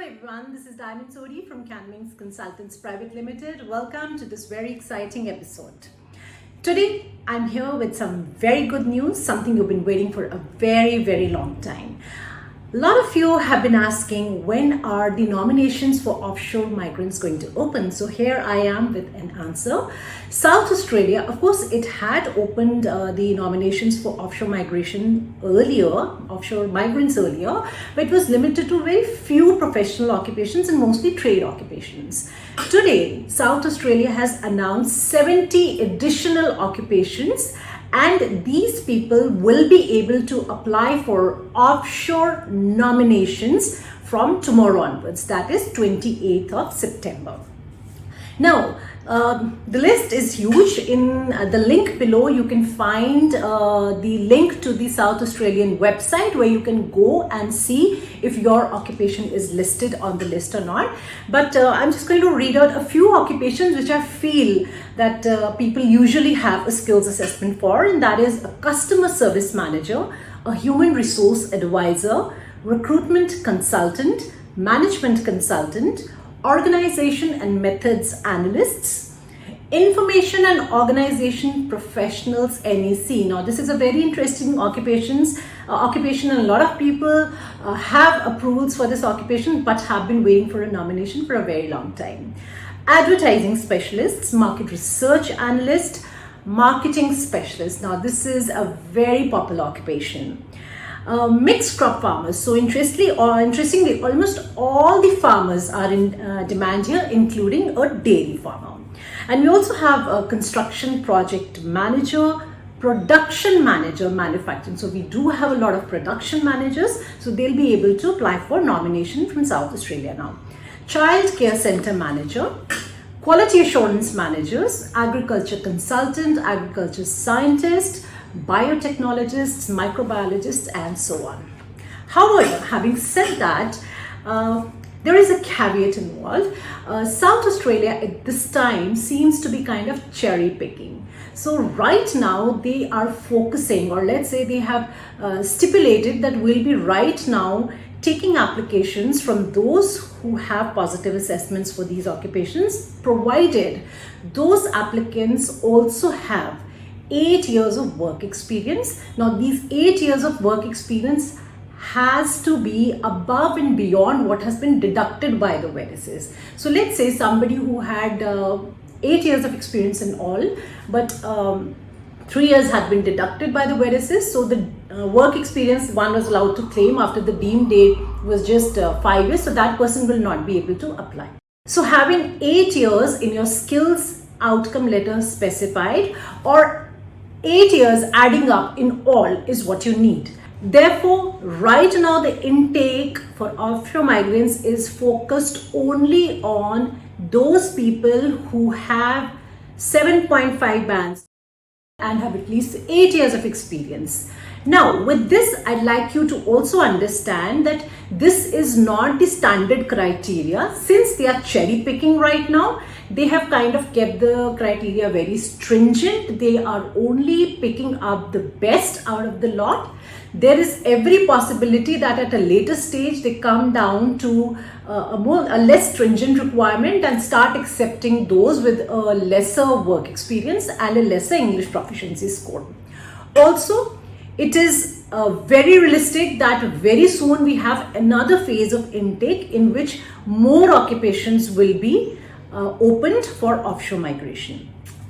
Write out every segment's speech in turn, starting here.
everyone, this is Sodhi from Caanwings Consultants Private Limited. Welcome to this very exciting episode. Today, I'm here with some very good news, something you've been waiting for a very long time. A lot of you have been asking when are the nominations for offshore migrants going to open. So here I am with an answer. South Australia, of course, it had opened the nominations for offshore migrants earlier, but it was limited to very few professional occupations and mostly trade occupations. Today, South Australia has announced 70 additional occupations, and these people will be able to apply for offshore nominations from tomorrow onwards, that is 28th of September. Now, the list is huge. In the link below, you can find the link to the South Australian website where you can go and see if your occupation is listed on the list or not. But I'm just going to read out a few occupations which I feel that people usually have a skills assessment for, and that is a customer service manager, a human resource advisor, recruitment consultant, management consultant, organization and methods analysts, information and organization professionals, NEC. Now this is a very interesting occupation, and a lot of people have approvals for this occupation but have been waiting for a nomination for a very long time. Advertising specialists, market research analyst, marketing specialist. Now this is a very popular occupation. Mixed crop farmers. So interestingly, almost all the farmers are in demand here, including a dairy farmer. And we also have a construction project manager, production manager, manufacturing. So we do have a lot of production managers, so they'll be able to apply for nomination from South Australia now. Child care center manager, quality assurance managers, agriculture consultant, agriculture scientist, biotechnologists, microbiologists, and so on. However, having said that, there is a caveat involved. South Australia at this time seems to be kind of cherry picking. So right now they are focusing, or let's say they have stipulated that we'll be right now taking applications from those who have positive assessments for these occupations, provided those applicants also have 8 years of work experience. Now these 8 years of work experience has to be above and beyond what has been deducted by the varices. So let's say somebody who had 8 years of experience in all, but 3 years had been deducted by the varices. So the work experience one was allowed to claim after the deemed date was just 5 years. So that person will not be able to apply. So having 8 years in your skills outcome letter specified, or 8 years adding up in all, is what you need. Therefore, right now the intake for offshore migrants is focused only on those people who have 7.5 bands and have at least 8 years of experience. Now, with this, I'd like you to also understand that this is not the standard criteria. Since they are cherry picking right now, they have kind of kept the criteria very stringent. They are only picking up the best out of the lot. There is every possibility that at a later stage they come down to a less stringent requirement and start accepting those with a lesser work experience and a lesser English proficiency score. Also, it is very realistic that very soon we have another phase of intake in which more occupations will be opened for offshore migration.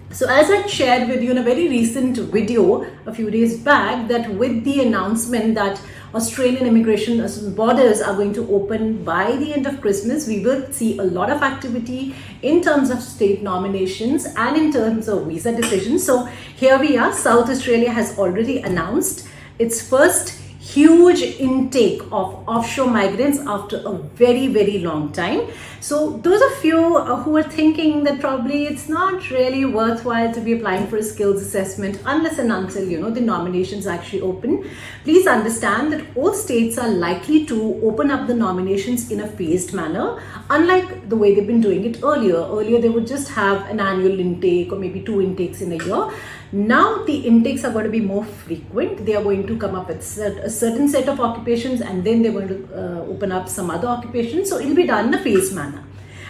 So as I shared with you in a very recent video a few days back, that with the announcement that Australian immigration borders are going to open by the end of Christmas, we will see a lot of activity in terms of state nominations and in terms of visa decisions. So here we are. South Australia has already announced its first huge intake of offshore migrants after a very long time. So those of you who are thinking that probably it's not really worthwhile to be applying for a skills assessment unless and until the nominations actually open, please understand that all states are likely to open up the nominations in a phased manner, unlike the way they've been doing it earlier. Earlier they would just have an annual intake or maybe 2 intakes in a year. Now the intakes are going to be more frequent. They are going to come up with a certain set of occupations, and then they're going to open up some other occupations. So it'll be done in a phased manner.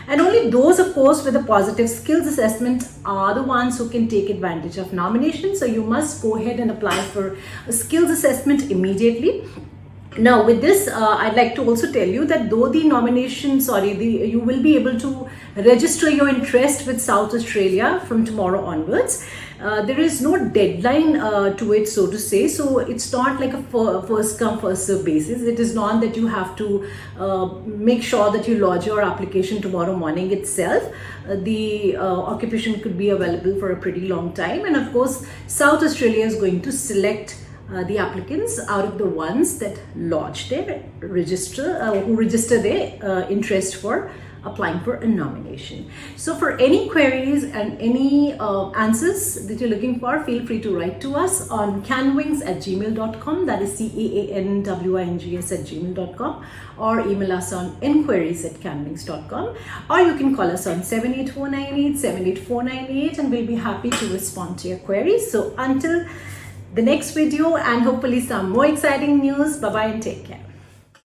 And only those, of course, with a positive skills assessment are the ones who can take advantage of nomination. So you must go ahead and apply for a skills assessment immediately. Now with this, I'd like to also tell you that though the nomination, you will be able to register your interest with South Australia from tomorrow onwards. There is no deadline to it, so to say. So it's not like a first come first serve basis. It is not that you have to make sure that you lodge your application tomorrow morning itself. The occupation could be available for a pretty long time, and of course South Australia is going to select the applicants out of the ones that lodge their who register their interest for applying for a nomination. So for any queries and any answers that you're looking for, feel free to write to us on caanwings@gmail.com, that is caanwings@gmail.com, or email us on enquiries@caanwings.com, or you can call us on 78498 78498, and we'll be happy to respond to your queries. So until the next video and hopefully some more exciting news, bye bye and take care.